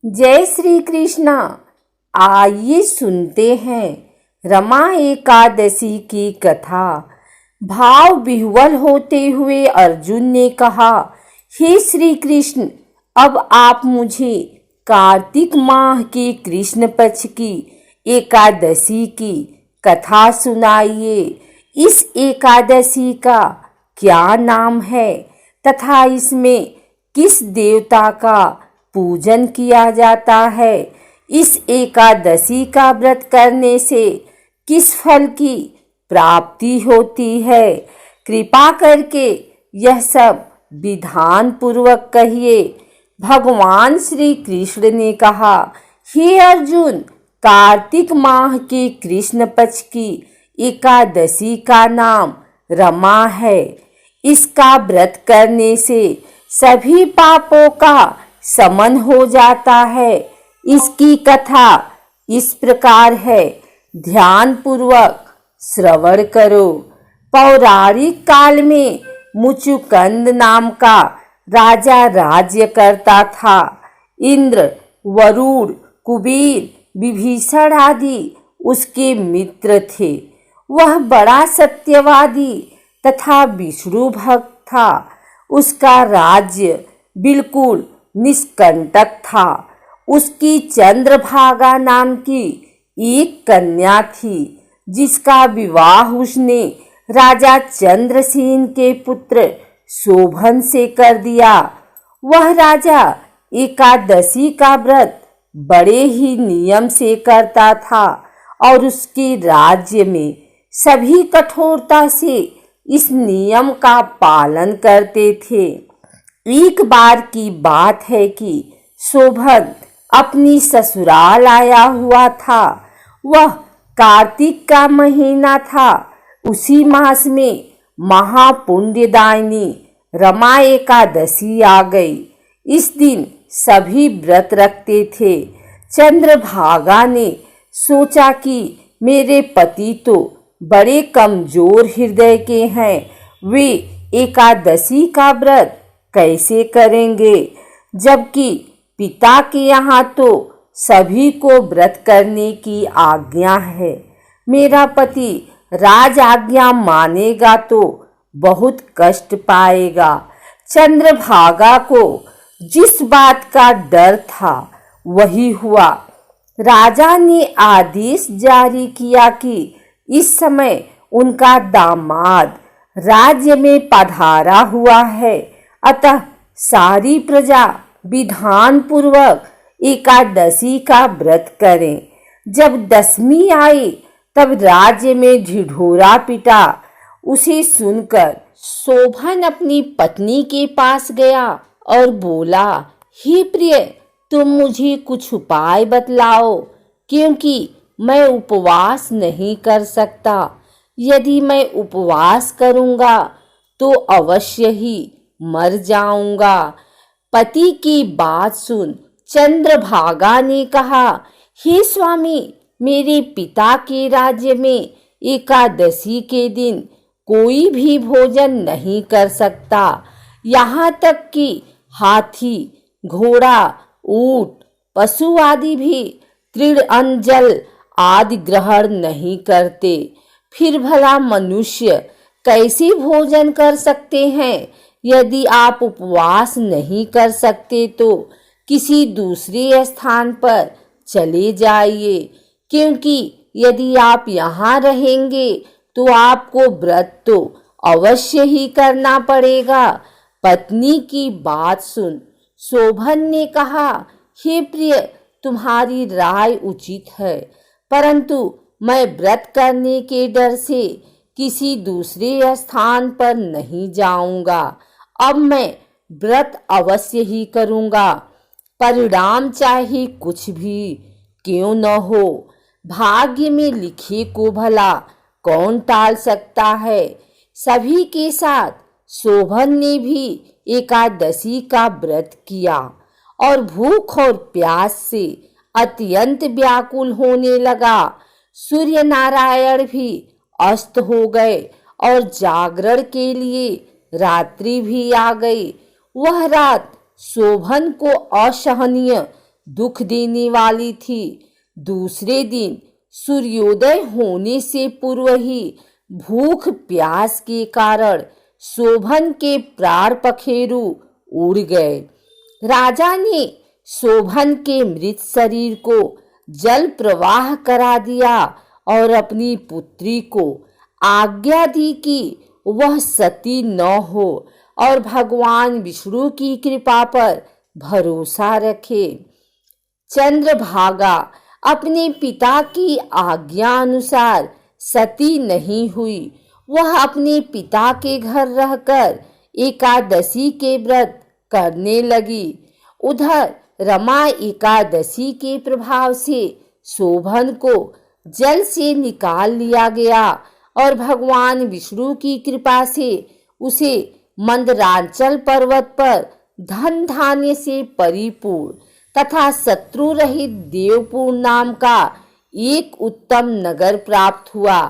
जय श्री कृष्णा। आइए सुनते हैं रमा एकादशी की कथा। भाव विह्वल होते हुए अर्जुन ने कहा, हे श्री कृष्ण, अब आप मुझे कार्तिक माह के कृष्ण पक्ष की एकादशी की कथा सुनाइए। इस एकादशी का क्या नाम है तथा इसमें किस देवता का पूजन किया जाता है? इस एकादशी का व्रत करने से किस फल की प्राप्ति होती है? कृपा करके यह सब विधान पूर्वक कहिए। भगवान श्री कृष्ण ने कहा, हे अर्जुन, कार्तिक माह के कृष्ण पक्ष की एकादशी का नाम रमा है। इसका व्रत करने से सभी पापों का समन हो जाता है। इसकी कथा इस प्रकार है, ध्यान पूर्वक श्रवण करो। पौराणिक काल में मुचुकंद नाम का राजा राज्य करता था। इंद्र, वरुण, कुबेर, विभीषण आदि उसके मित्र थे। वह बड़ा सत्यवादी तथा विष्णु भक्त था। उसका राज्य बिल्कुल निष्कंटक था। उसकी चंद्रभागा नाम की एक कन्या थी, जिसका विवाह उसने राजा चंद्रसेन के पुत्र शोभन से कर दिया। वह राजा एकादशी का व्रत बड़े ही नियम से करता था और उसके राज्य में सभी कठोरता से इस नियम का पालन करते थे। एक बार की बात है कि शोभन अपनी ससुराल आया हुआ था। वह कार्तिक का महीना था। उसी मास में महापुण्यदायिनी रमा एकादशी आ गई। इस दिन सभी व्रत रखते थे। चंद्रभागा ने सोचा कि मेरे पति तो बड़े कमजोर हृदय के हैं, वे एकादशी का व्रत कैसे करेंगे, जबकि पिता के यहाँ तो सभी को व्रत करने की आज्ञा है। मेरा पति राज आज्ञा मानेगा तो बहुत कष्ट पाएगा। चंद्रभागा को जिस बात का डर था वही हुआ। राजा ने आदेश जारी किया कि इस समय उनका दामाद राज्य में पधारा हुआ है, अतः सारी प्रजा विधान पूर्वक एकादशी का व्रत करें। जब दशमी आई तब राज्य में ढिढोरा पिटा। उसे सुनकर शोभन अपनी पत्नी के पास गया और बोला, हे प्रिय, तुम मुझे कुछ उपाय बतलाओ, क्योंकि मैं उपवास नहीं कर सकता। यदि मैं उपवास करूंगा तो अवश्य ही मर जाऊंगा। पति की बात सुन चंद्रभागा ने कहा, हे स्वामी, मेरे पिता के राज्य में एकादशी के दिन कोई भी भोजन नहीं कर सकता। यहाँ तक कि हाथी, घोड़ा, ऊंट, पशु आदि भी तृण अन्न जल आदि ग्रहण नहीं करते। फिर भला मनुष्य कैसे भोजन कर सकते हैं? यदि आप उपवास नहीं कर सकते तो किसी दूसरे स्थान पर चले जाइए, क्योंकि यदि आप यहाँ रहेंगे तो आपको व्रत तो अवश्य ही करना पड़ेगा। पत्नी की बात सुन शोभन ने कहा, हे प्रिय, तुम्हारी राय उचित है, परंतु मैं व्रत करने के डर से किसी दूसरे स्थान पर नहीं जाऊंगा। अब मैं व्रत अवश्य ही करूंगा, परिणाम चाहे कुछ भी क्यों न हो। भाग्य में लिखे को भला कौन टाल सकता है। सभी के साथ शोभन ने भी एकादशी का व्रत किया और भूख और प्यास से अत्यंत व्याकुल होने लगा। सूर्य नारायण भी अस्त हो गए और जागरण के लिए रात्रि भी आ गई। वह रात शोभन को असहनीय दुख देने वाली थी। दूसरे दिन सूर्योदय होने से पूर्व ही भूख प्यास के कारण शोभन के प्राण पखेरु उड़ गए। राजा ने शोभन के मृत शरीर को जल प्रवाह करा दिया और अपनी पुत्री को आज्ञा दी कि वह सती न हो और भगवान विष्णु की कृपा पर भरोसा रखे। चंद्रभागा अपने पिता की आज्ञा अनुसार सती नहीं हुई। वह अपने पिता के घर रहकर एकादशी के व्रत करने लगी। उधर रमा एकादशी के प्रभाव से शोभन को जल से निकाल लिया गया और भगवान विष्णु की कृपा से उसे मंदरांचल पर्वत पर धन धान्य से परिपूर्ण तथा शत्रु रहित देवपुर नाम का एक उत्तम नगर प्राप्त हुआ।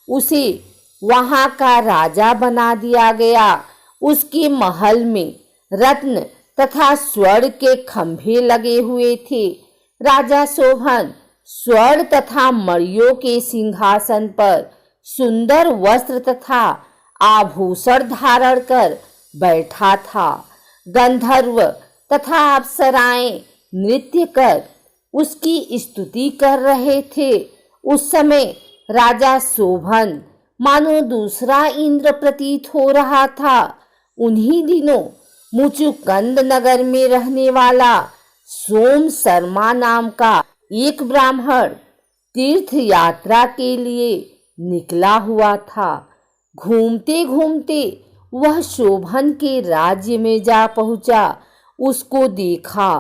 उसे वहां का राजा बना दिया गया। उसके महल में रत्न तथा स्वर्ण के खंभे लगे हुए थे। राजा शोभन स्वर्ण तथा मणियों के सिंहासन पर सुंदर वस्त्र तथा आभूषण धारण कर बैठा था। गंधर्व तथा अप्सराएं नृत्य कर उसकी स्तुति कर रहे थे। उस समय राजा शोभन मानो दूसरा इंद्र प्रतीत हो रहा था। उन्हीं दिनों मुचुकंद नगर में रहने वाला सोम शर्मा नाम का एक ब्राह्मण तीर्थ यात्रा के लिए निकला हुआ था। घूमते घूमते वह शोभन के राज्य में जा पहुंचा। उसको देखा।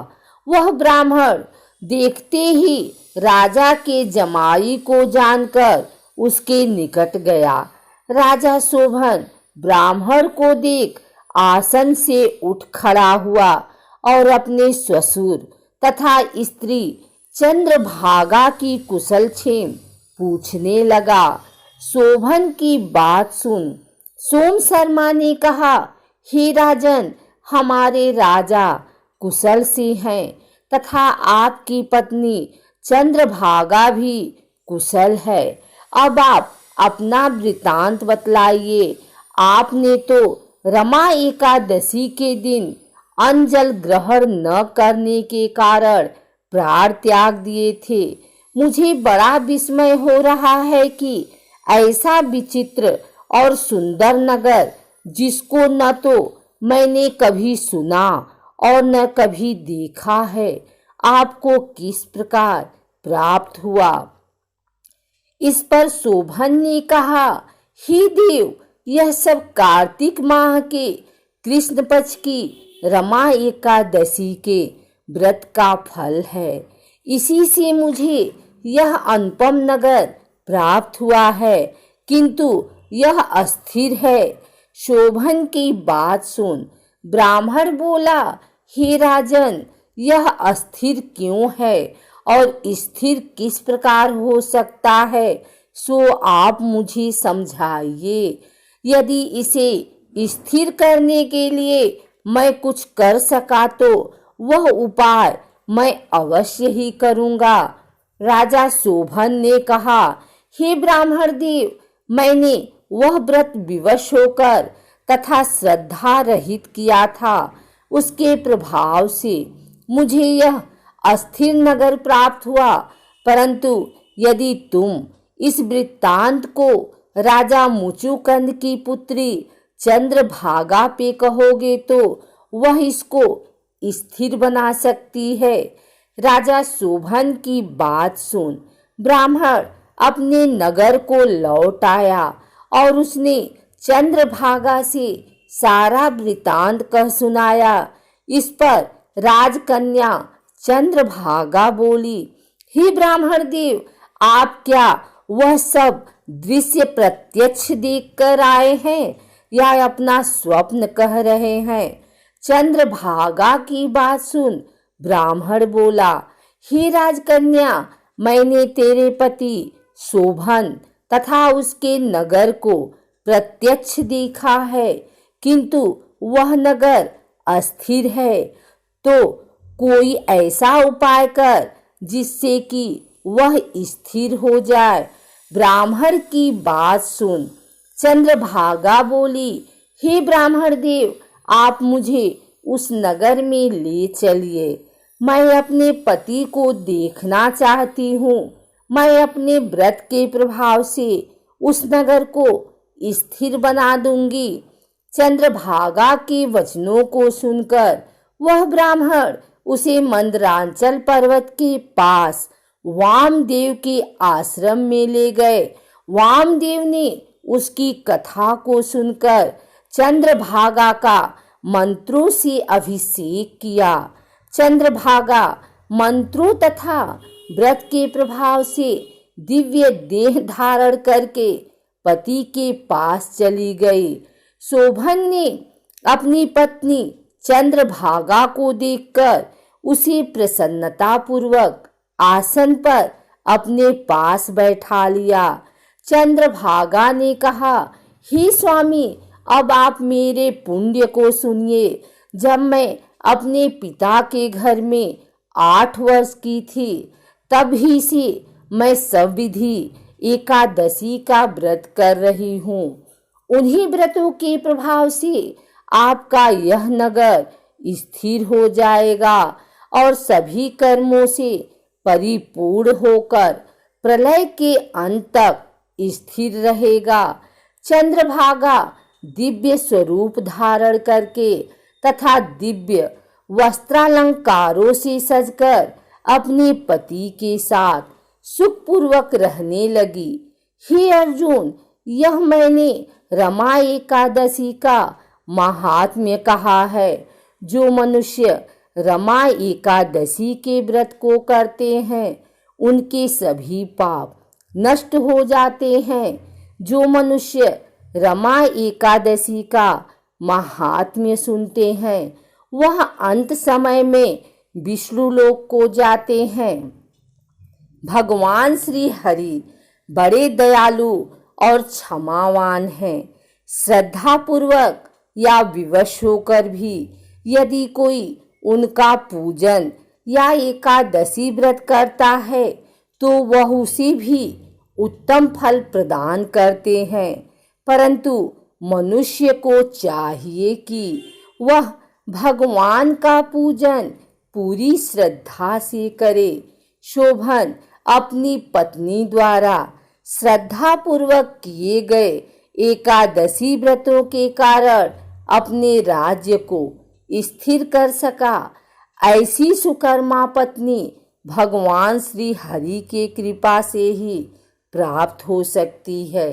वह ब्राह्मण देखते ही राजा के जमाई को जानकर उसके निकट गया। राजा शोभन ब्राह्मण को देख आसन से उठ खड़ा हुआ और अपने ससुर तथा स्त्री चंद्रभागा की कुशल क्षेम पूछने लगा। शोभन की बात सुन सोम शर्मा ने कहा, हे राजन, हमारे राजा कुशल से हैं तथा आपकी पत्नी चंद्रभागा भी कुशल है। अब आप अपना वृतांत बतलाइए। आपने तो रमा एकादशी के दिन अन्न जल ग्रहण न करने के कारण प्राण त्याग दिए थे। मुझे बड़ा विस्मय हो रहा है कि ऐसा विचित्र और सुंदर नगर, जिसको न तो मैंने कभी सुना और न कभी देखा है, आपको किस प्रकार प्राप्त हुआ। इस पर शोभन ने कहा, हे देव, यह सब कार्तिक माह के कृष्ण पक्ष की रमा एकादशी के व्रत का फल है। इसी से मुझे यह अनुपम नगर प्राप्त हुआ है, किंतु यह अस्थिर है। शोभन की बात सुन। ब्राह्मण बोला, हे राजन, यह अस्थिर क्यों है और स्थिर किस प्रकार हो सकता है, सो आप मुझे समझाइए। यदि इसे स्थिर करने के लिए मैं कुछ कर सका तो वह उपाय मैं अवश्य ही करूंगा। राजा शोभन ने कहा, हे ब्राह्मण देव, मैंने वह व्रत विवश होकर तथा श्रद्धा रहित किया था। उसके प्रभाव से मुझे यह अस्थिर नगर प्राप्त हुआ। परंतु यदि तुम इस वृत्तांत को राजा मुचुकंद की पुत्री चंद्रभागा पे कहोगे तो वह इसको स्थिर बना सकती है। राजा शोभन की बात सुन। ब्राह्मण अपने नगर को लौट आया और उसने चंद्रभागा से सारा वृतांत कह सुनाया। इस पर राजकन्या चंद्रभागा बोली, हे ब्राह्मण देव, आप क्या वह सब दृश्य प्रत्यक्ष देखकर आए हैं या अपना स्वप्न कह रहे हैं। चंद्रभागा की बात सुन। ब्राह्मण बोला, हे राजकन्या, मैंने तेरे पति शोभन तथा उसके नगर को प्रत्यक्ष देखा है, किंतु वह नगर अस्थिर है। तो कोई ऐसा उपाय कर जिससे कि वह स्थिर हो जाए। ब्राह्मण की बात सुन चंद्रभागा बोली, हे ब्राह्मण देव, आप मुझे उस नगर में ले चलिए। मैं अपने पति को देखना चाहती हूँ। मैं अपने व्रत के प्रभाव से उस नगर को स्थिर बना दूंगी। चंद्रभागा के वचनों को सुनकर वह ब्राह्मण उसे मंदरांचल पर्वत के पास वामदेव के आश्रम में ले गए। वामदेव ने उसकी कथा को सुनकर चंद्रभागा का मंत्रों से अभिषेक किया। चंद्रभागा मंत्रों तथा व्रत के प्रभाव से दिव्य देह धारण करके पति के पास चली गई। शोभन ने अपनी पत्नी चंद्रभागा को देखकर उसे प्रसन्नतापूर्वक आसन पर अपने पास बैठा लिया। चंद्रभागा ने कहा, हे स्वामी, अब आप मेरे पुण्य को सुनिए। जब मैं अपने पिता के घर में 8 वर्ष की थी, तभी से मैं सविधि एकादशी का व्रत कर रही हूँ। उन्हीं व्रतों के प्रभाव से आपका यह नगर स्थिर हो जाएगा और सभी कर्मों से परिपूर्ण होकर प्रलय के अंत तक स्थिर रहेगा। चंद्रभागा दिव्य स्वरूप धारण करके तथा दिव्य वस्त्रालंकारों से सजकर अपने पति के साथ सुखपूर्वक रहने लगी। हे अर्जुन, यह मैंने रमा एकादशी का महात्म्य कहा है। जो मनुष्य रमा एकादशी के व्रत को करते हैं उनके सभी पाप नष्ट हो जाते हैं। जो मनुष्य रमा एकादशी का महात्म्य सुनते हैं वह अंत समय में विष्णु लोक को जाते हैं। भगवान श्री हरि बड़े दयालु और क्षमावान हैं। श्रद्धा पूर्वक या विवश होकर भी यदि कोई उनका पूजन या एकादशी व्रत करता है तो वह उसे भी उत्तम फल प्रदान करते हैं। परंतु मनुष्य को चाहिए कि वह भगवान का पूजन पूरी श्रद्धा से करे। शोभन अपनी पत्नी द्वारा श्रद्धा पूर्वक किए गए एकादशी व्रतों के कारण अपने राज्य को स्थिर कर सका। ऐसी सुकर्मा पत्नी भगवान श्री हरि के कृपा से ही प्राप्त हो सकती है।